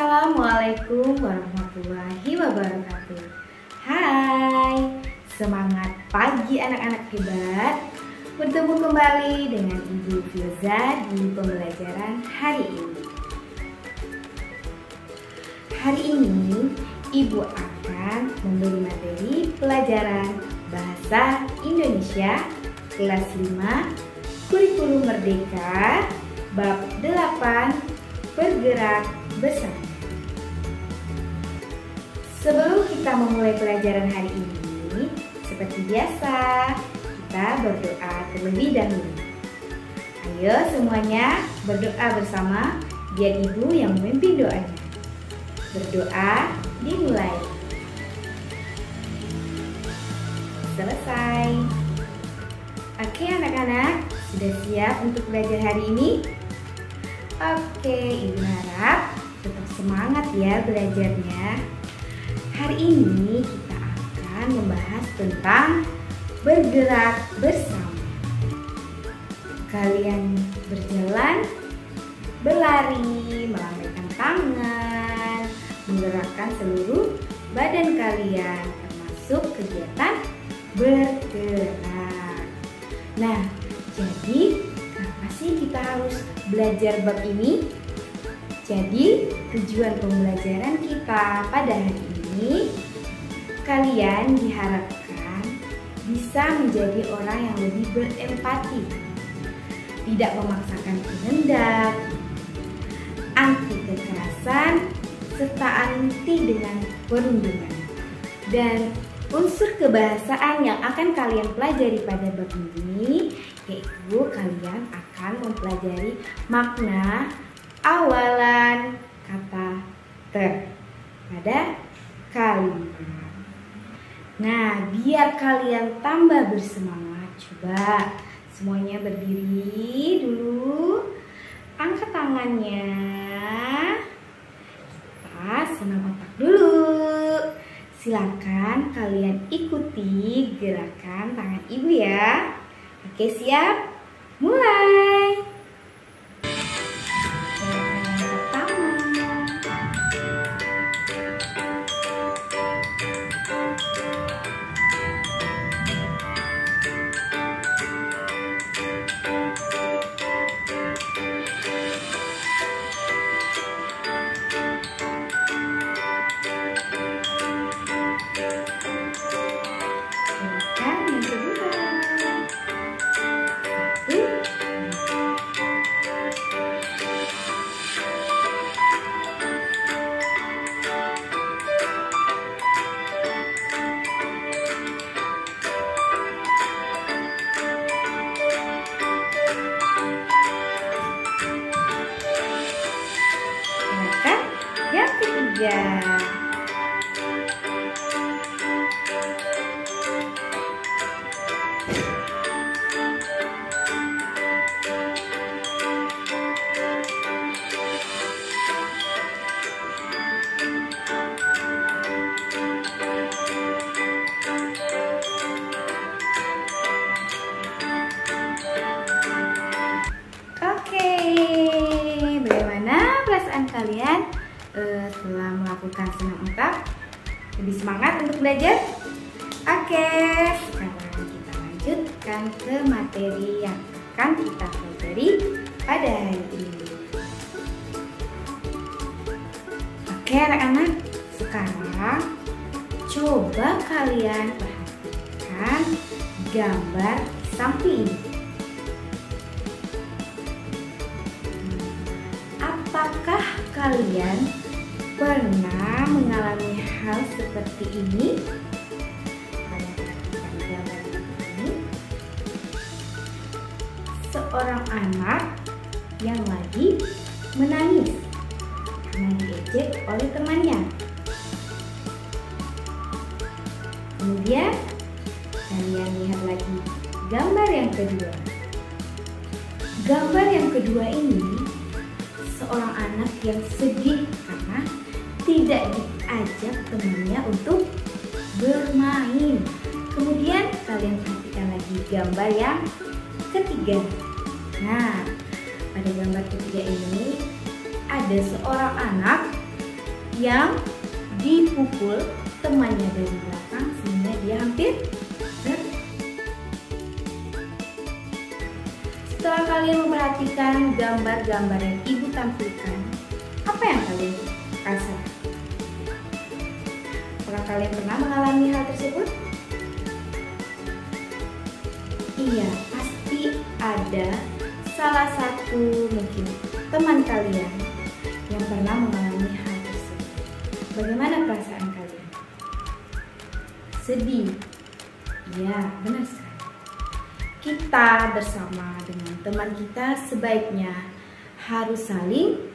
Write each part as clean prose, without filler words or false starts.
Assalamualaikum warahmatullahi wabarakatuh. Hai, semangat pagi anak-anak hebat. Bertemu kembali dengan Ibu Filza di pembelajaran hari ini. Hari ini Ibu akan memberi materi pelajaran Bahasa Indonesia kelas 5 Kurikulum Merdeka bab 8 Bergerak bersama. Sebelum kita memulai pelajaran hari ini, seperti biasa, kita berdoa terlebih dahulu. Ayo semuanya berdoa bersama, biar Ibu yang memimpin doanya. Berdoa dimulai. Selesai. Oke anak-anak, sudah siap untuk belajar hari ini? Oke, Ibu harap tetap semangat ya belajarnya. Hari ini kita akan membahas tentang bergerak bersama. Kalian berjalan, berlari, melambaikan tangan, menggerakkan seluruh badan kalian, termasuk kegiatan bergerak. Nah, jadi kenapa sih kita harus belajar bab ini? Jadi tujuan pembelajaran kita pada hari ini, kalian diharapkan bisa menjadi orang yang lebih berempati, tidak memaksakan kehendak, anti kekerasan, serta anti dengan perundungan. Dan unsur kebahasaan yang akan kalian pelajari pada bab ini, yaitu kalian akan mempelajari makna awalan kata ter pada kalimat. Nah, biar kalian tambah bersemangat, coba semuanya berdiri dulu, angkat tangannya, kita senam otak dulu. Silakan kalian ikuti gerakan tangan Ibu ya. Oke, siap? Mulai. Yang ketiga. Oke, bagaimana perasaan kalian setelah melakukan senam otak? Lebih semangat untuk belajar? Oke, sekarang kita lanjutkan ke materi yang akan kita pelajari pada hari ini. Oke anak-anak, sekarang coba kalian perhatikan gambar di samping ini. Apakah kalian pernah mengalami hal seperti ini? Kalian perhatikan gambar ini. Seorang anak yang lagi menangis karena diejek oleh temannya. Kemudian kalian lihat lagi gambar yang kedua. Gambar yang kedua ini seorang anak yang sedih karena tidak diajak temannya untuk bermain. Kemudian kalian perhatikan lagi gambar yang ketiga. Nah, pada gambar ketiga ini ada seorang anak yang dipukul temannya dari belakang sehingga dia hampir jatuh. Setelah kalian memperhatikan gambar-gambar yang ibu tampilkan, apa yang kalian rasakan? Apakah kalian pernah mengalami hal tersebut? Iya, pasti ada salah satu mungkin teman kalian yang pernah mengalami hal tersebut. Bagaimana perasaan kalian? Sedih? Iya, benar sekali. Kita bersama dengan teman kita sebaiknya harus saling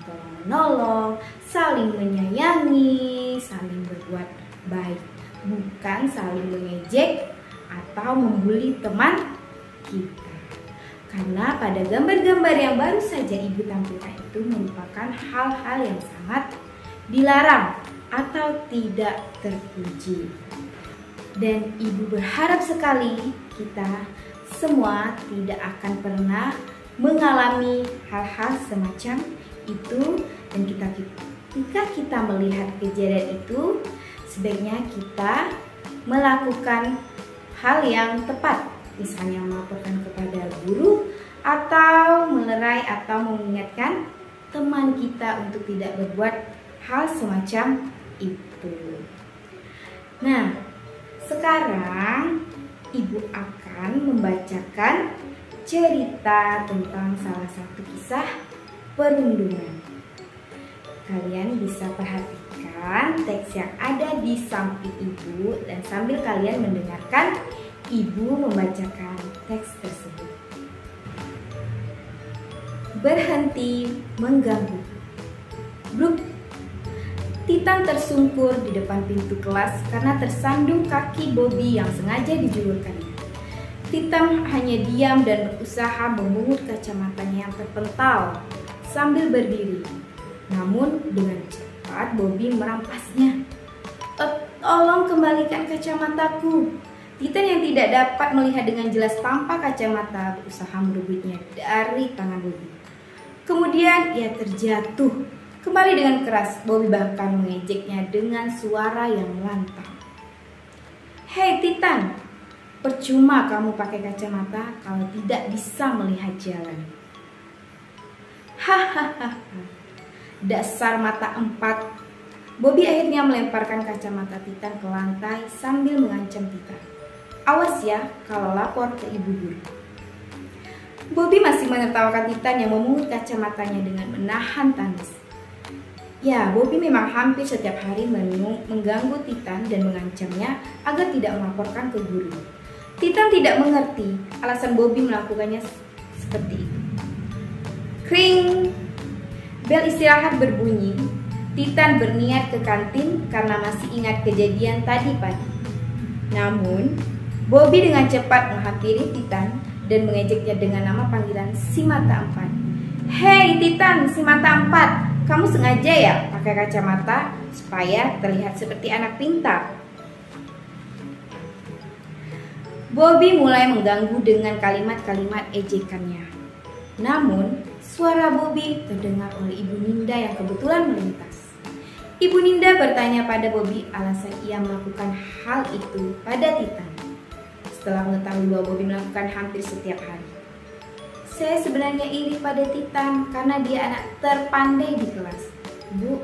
tolong-menolong, saling menyayangi, saling berbuat baik, bukan saling mengejek atau membuli teman kita. Karena pada gambar-gambar yang baru saja ibu tampilkan itu merupakan hal-hal yang sangat dilarang atau tidak terpuji. Dan ibu berharap sekali kita semua tidak akan pernah mengalami hal-hal semacam itu. Dan ketika kita melihat kejadian itu, sebaiknya kita melakukan hal yang tepat, misalnya melaporkan kepada guru atau melerai atau mengingatkan teman kita untuk tidak berbuat hal semacam itu. Nah, sekarang ibu akan membacakan cerita tentang salah satu kisah perundungan. Kalian bisa perhatikan teks yang ada di samping ibu dan sambil kalian mendengarkan ibu membacakan teks tersebut. Berhenti mengganggu. Bluk. Titan tersungkur di depan pintu kelas karena tersandung kaki Bobby yang sengaja dijulurkannya. Titan hanya diam dan berusaha memungut kacamatanya yang terpental sambil berdiri. Namun dengan cepat Bobby merampasnya. Tolong kembalikan kacamataku. Titan yang tidak dapat melihat dengan jelas tanpa kacamata berusaha merebutnya dari tangan Bobby. Kemudian ia terjatuh. Kembali dengan keras, Bobby bahkan mengejeknya dengan suara yang lantang. Hei Titan, percuma kamu pakai kacamata kalau tidak bisa melihat jalan. Hahaha, dasar mata empat. Bobby akhirnya melemparkan kacamata Titan ke lantai sambil mengancam Titan. Awas ya kalau lapor ke ibu guru. Bobby masih menertawakan Titan yang memungut kacamatanya dengan menahan tangis. Ya, Bobby memang hampir setiap hari mengganggu Titan dan mengancamnya agar tidak melaporkan ke guru. Titan tidak mengerti alasan Bobby melakukannya seperti itu. Kring! Bel istirahat berbunyi. Titan berniat ke kantin karena masih ingat kejadian tadi pagi. Namun, Bobby dengan cepat menghampiri Titan dan mengejeknya dengan nama panggilan si mata empat. Hei Titan, si mata empat! Kamu sengaja ya pakai kacamata supaya terlihat seperti anak pintar. Bobby mulai mengganggu dengan kalimat-kalimat ejekannya. Namun, suara Bobby terdengar oleh Ibu Ninda yang kebetulan melintas. Ibu Ninda bertanya pada Bobby alasan ia melakukan hal itu pada Titan. Setelah mengetahui bahwa Bobby melakukan hampir setiap hari. Saya sebenarnya iri pada Titan karena dia anak terpandai di kelas. Bu,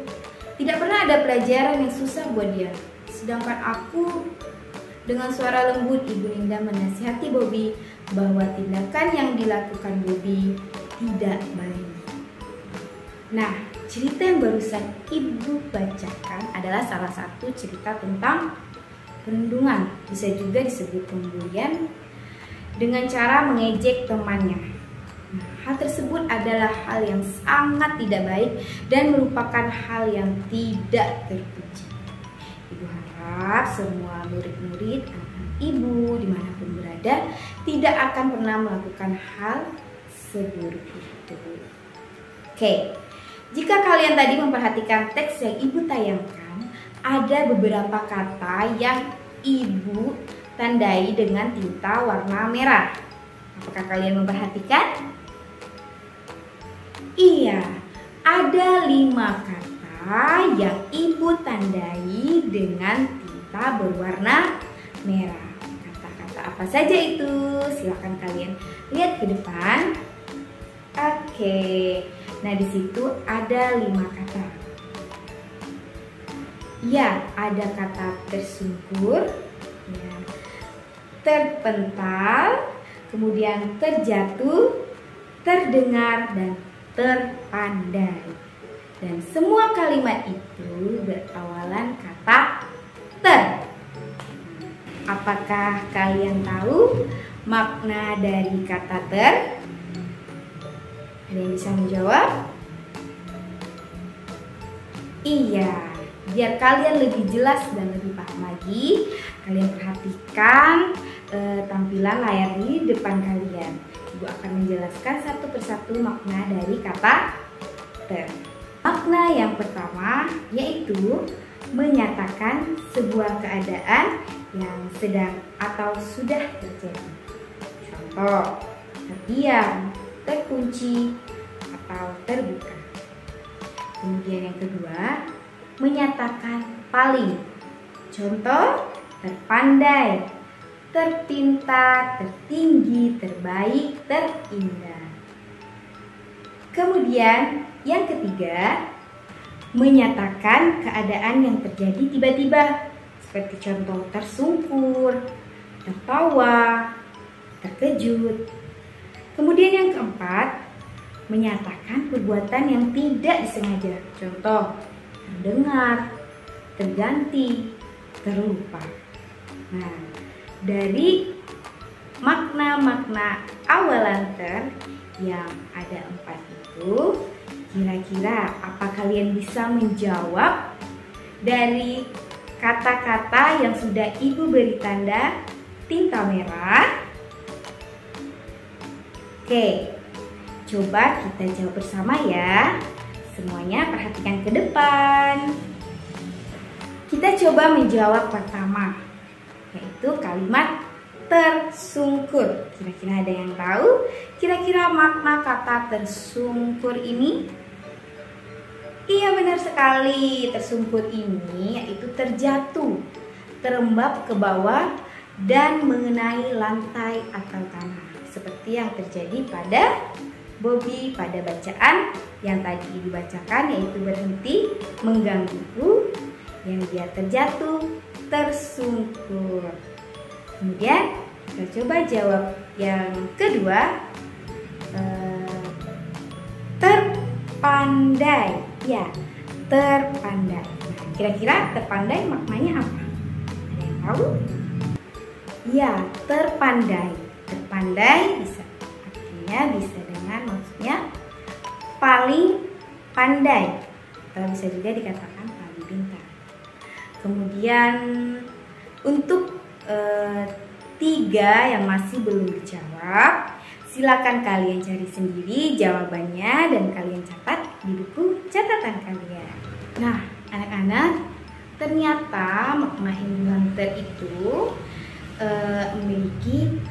tidak pernah ada pelajaran yang susah buat dia. Sedangkan aku, dengan suara lembut Ibu Ninda menasihati Bobby bahwa tindakan yang dilakukan Bobby tidak baik. Nah, cerita yang barusan ibu bacakan adalah salah satu cerita tentang perundungan. Bisa juga disebut pembulian dengan cara mengejek temannya. Hal tersebut adalah hal yang sangat tidak baik dan merupakan hal yang tidak terpuji. Ibu harap semua murid-murid, anak ibu dimanapun berada tidak akan pernah melakukan hal seburuk itu. Oke, jika kalian tadi memperhatikan teks yang ibu tayangkan, ada beberapa kata yang ibu tandai dengan tinta warna merah. Apakah kalian memperhatikan? Iya, Ada 5 kata yang ibu tandai dengan tinta berwarna merah. Kata-kata apa saja itu? Silakan kalian lihat ke depan. Oke, nah di situ ada 5 kata. Ya, ada kata tersungkur, ya, terpental, kemudian terjatuh, terdengar, dan terpandai. Dan semua kalimat itu berawalan kata ter. Apakah kalian tahu makna dari kata ter? Ada yang bisa menjawab? Iya, biar kalian lebih jelas dan lebih paham lagi, kalian perhatikan tampilan layar di depan kalian. Ibu akan menjelaskan satu persatu makna dari kata ter. Makna yang pertama yaitu menyatakan sebuah keadaan yang sedang atau sudah terjadi. Contoh, terdiam, terkunci, atau terbuka. Kemudian yang kedua, menyatakan paling. Contoh, terpandai, terpintar, tertinggi, terbaik, terindah. Kemudian yang ketiga, menyatakan keadaan yang terjadi tiba-tiba. Seperti contoh tersungkur, tertawa, terkejut. Kemudian yang keempat, menyatakan perbuatan yang tidak disengaja. Contoh, terdengar, terganti, terlupa. Nah, dari makna-makna awalan ter yang ada 4 itu, kira-kira apa kalian bisa menjawab dari kata-kata yang sudah ibu beri tanda tinta merah? Oke, coba kita jawab bersama ya. Semuanya perhatikan ke depan. Kita coba menjawab pertama, yaitu kalimat tersungkur. Kira-kira ada yang tahu kira-kira makna kata tersungkur ini? Iya, benar sekali. Tersungkur ini yaitu terjatuh, terembab ke bawah dan mengenai lantai atau tanah. Seperti yang terjadi pada Bobby pada bacaan yang tadi dibacakan, yaitu berhenti menggangguku, yang dia terjatuh, tersungkur. Kemudian kita coba jawab yang kedua, terpandai. Ya, terpandai. Nah, kira-kira terpandai maknanya apa? Ada yang tahu? Ya, terpandai. Terpandai bisa dengan maksudnya paling pandai, atau bisa juga dikatakan paling pintar. Kemudian untuk 3 yang masih belum dijawab, silakan kalian cari sendiri jawabannya dan kalian catat di buku catatan kalian. Nah, anak-anak, ternyata makna imbuhan ter itu memiliki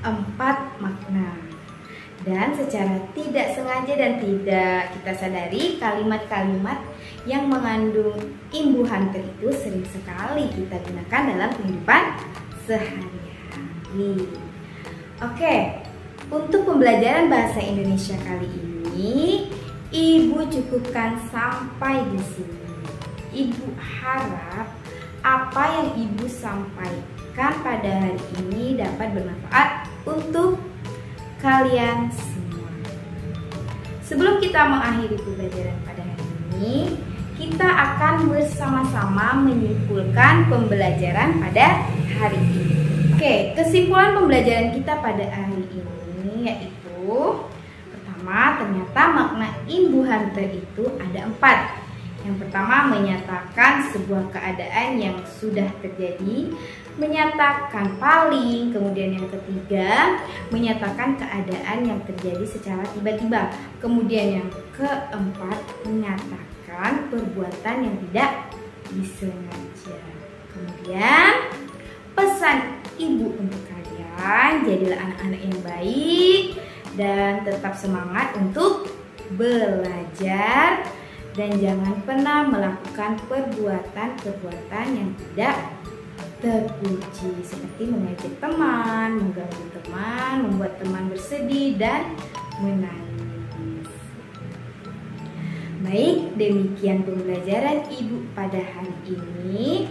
4 makna. Dan secara tidak sengaja dan tidak kita sadari, kalimat-kalimat yang mengandung imbuhan ter itu sering sekali kita gunakan dalam kehidupan sehari-hari. Oke, untuk pembelajaran bahasa Indonesia kali ini, Ibu cukupkan sampai di sini. Ibu harap apa yang Ibu sampaikan pada hari ini dapat bermanfaat untuk kalian semua. Sebelum kita mengakhiri pembelajaran pada hari ini, kita akan bersama-sama menyimpulkan pembelajaran pada hari ini. Oke, kesimpulan pembelajaran kita pada hari ini yaitu pertama, ternyata makna imbuhan ter itu ada 4. Yang pertama, menyatakan sebuah keadaan yang sudah terjadi, menyatakan paling. Kemudian yang ketiga, menyatakan keadaan yang terjadi secara tiba-tiba. Kemudian yang keempat, menyatakan perbuatan yang tidak disengaja. Kemudian pesan ibu untuk kalian, jadilah anak-anak yang baik dan tetap semangat untuk belajar, dan jangan pernah melakukan perbuatan-perbuatan yang tidak terpuji seperti mengejek teman, mengganggu teman, membuat teman bersedih, dan menangis. Baik, demikian pembelajaran Ibu pada hari ini.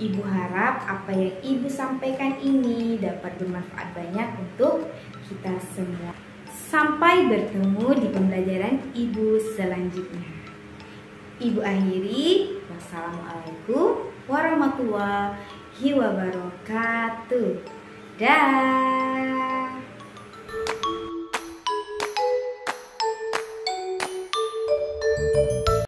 Ibu harap apa yang Ibu sampaikan ini dapat bermanfaat banyak untuk kita semua. Sampai bertemu di pembelajaran Ibu selanjutnya. Ibu akhiri, wassalamualaikum warahmatullahi wabarakatuh. Dah.